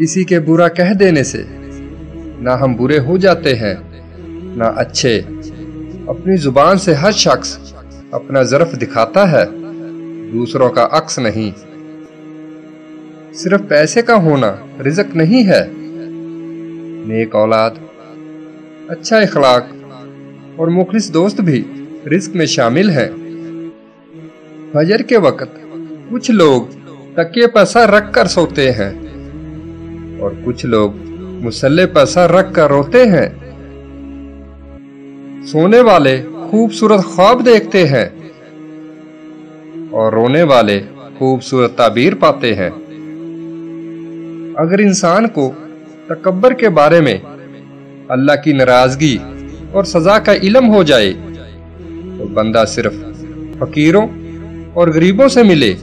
کسی کے برا کہہ دینے سے نہ ہم برے ہو جاتے ہیں نہ اچھے۔ اپنی زبان سے ہر شخص اپنا ظرف دکھاتا ہے، دوسروں کا عکس نہیں۔ صرف پیسے کا ہونا رزق نہیں ہے، نیک اولاد، اچھا اخلاق اور مخلص دوست بھی رزق میں شامل ہیں۔ فجر کے وقت کچھ لوگ تکیے پر سر رکھ کر سوتے ہیں اور کچھ لوگ مصلے پر سر رکھ کر روتے ہیں۔ سونے والے خوبصورت خواب دیکھتے ہیں اور رونے والے خوبصورت تعبیر پاتے ہیں۔ اگر انسان کو تکبر کے بارے میں اللہ کی ناراضگی اور سزا کا علم ہو جائے تو بندہ صرف فقیروں اور غریبوں سے ملے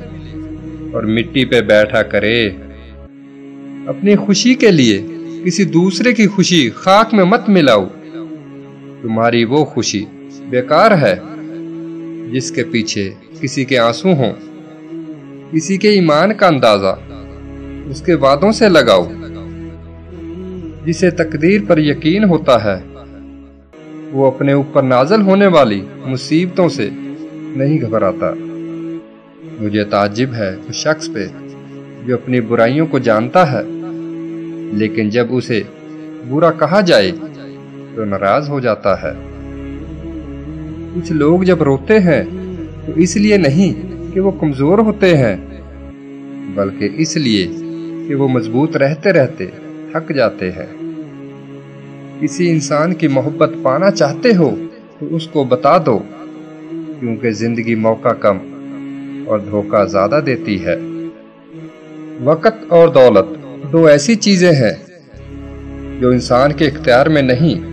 اور مٹی پہ بیٹھا کرے۔ اپنی خوشی کے لیے کسی دوسرے کی خوشی خاک میں مت ملاؤ، تمہاری وہ خوشی بیکار ہے جس کے پیچھے کسی کے آنسو ہوں۔ کسی کے ایمان کا اندازہ اس کے وعدوں سے لگاؤ۔ جسے تقدیر پر یقین ہوتا ہے وہ اپنے اوپر نازل ہونے والی مصیبتوں سے نہیں گھبراتا۔ مجھے تعجب ہے اس شخص پہ جو اپنی برائیوں کو جانتا ہے لیکن جب اسے برا کہا جائے تو ناراض ہو جاتا ہے۔ کچھ لوگ جب روتے ہیں تو اس لیے نہیں کہ وہ کمزور ہوتے ہیں بلکہ اس لیے کہ وہ مضبوط رہتے رہتے تھک جاتے ہیں۔ کسی انسان کی محبت پانا چاہتے ہو تو اس کو بتا دو، کیونکہ زندگی موقع کم اور دھوکہ زیادہ دیتی ہے۔ وقت اور دولت دو ایسی چیزیں ہیں جو انسان کے اختیار میں نہیں۔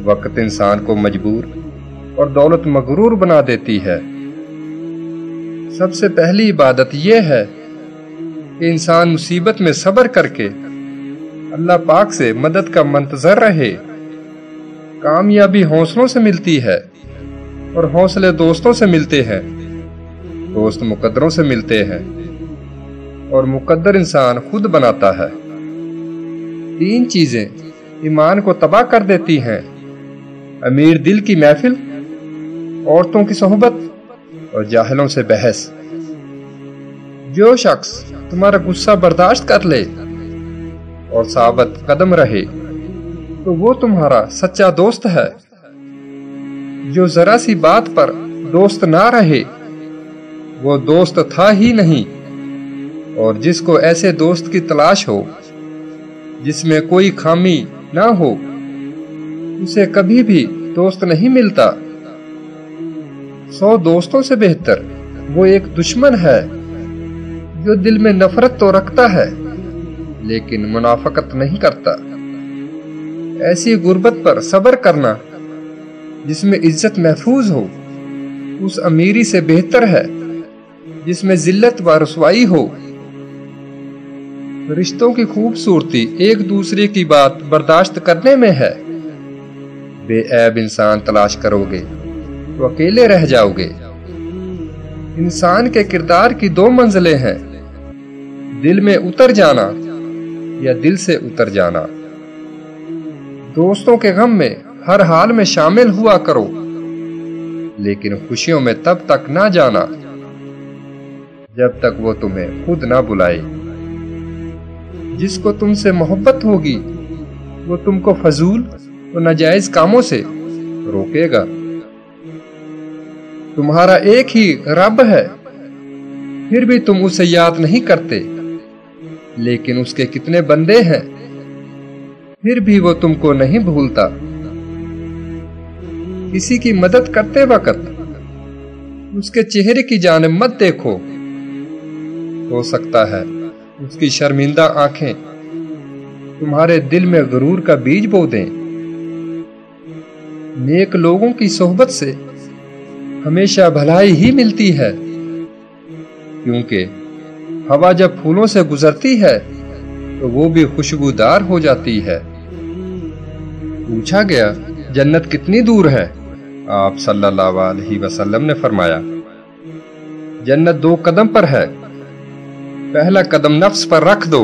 وقت انسان کو مجبور اور دولت مغرور بنا دیتی ہے۔ سب سے پہلی عبادت یہ ہے کہ انسان مصیبت میں صبر کر کے اللہ پاک سے مدد کا منتظر رہے۔ کامیابی حوصلوں سے ملتی ہے اور حوصلے دوستوں سے ملتے ہیں، دوست مقدروں سے ملتے ہیں اور مقدر انسان خود بناتا ہے۔ تین چیزیں ایمان کو تباہ کر دیتی ہیں: امیر دل کی محفل، عورتوں کی صحبت اور جاہلوں سے بحث۔ جو شخص تمہارا غصہ برداشت کر لے اور ثابت قدم رہے تو وہ تمہارا سچا دوست ہے۔ جو ذرا سی بات پر دوست نہ رہے وہ دوست تھا ہی نہیں، اور جس کو ایسے دوست کی تلاش ہو جس میں کوئی خامی نہ ہو اسے کبھی بھی دوست نہیں ملتا۔ 100 دوستوں سے بہتر وہ ایک دشمن ہے جو دل میں نفرت تو رکھتا ہے لیکن منافقت نہیں کرتا۔ ایسی غربت پر صبر کرنا جس میں عزت محفوظ ہو اس امیری سے بہتر ہے جس میں ذلت و رسوائی ہو۔ رشتوں کی خوبصورتی ایک دوسرے کی بات برداشت کرنے میں ہے۔ بے عیب انسان تلاش کرو گے تو اکیلے رہ جاؤ گے۔ انسان کے کردار کی 2 منزلیں ہیں: دل میں اتر جانا یا دل سے اتر جانا۔ دوستوں کے غم میں ہر حال میں شامل ہوا کرو لیکن خوشیوں میں تب تک نہ جانا جب تک وہ تمہیں خود نہ بلائے۔ جس کو تم سے محبت ہوگی وہ تم کو فضول اور ناجائز کاموں سے روکے گا۔ تمہارا ایک ہی رب ہے پھر بھی تم اسے یاد نہیں کرتے، لیکن اس کے کتنے بندے ہیں پھر بھی وہ تم کو نہیں بھولتا۔ کسی کی مدد کرتے وقت اس کے چہرے کی جانب مت دیکھو، ہو سکتا ہے اس کی شرمندہ آنکھیں تمہارے دل میں غرور کا بیج بو دیں۔ نیک لوگوں کی صحبت سے ہمیشہ بھلائی ہی ملتی ہے، کیونکہ ہوا جب پھولوں سے گزرتی ہے تو وہ بھی خوشبودار ہو جاتی ہے۔ پوچھا گیا جنت کتنی دور ہے؟ آپ صلی اللہ علیہ وسلم نے فرمایا جنت 2 قدم پر ہے، پہلا قدم نفس پر رکھ دو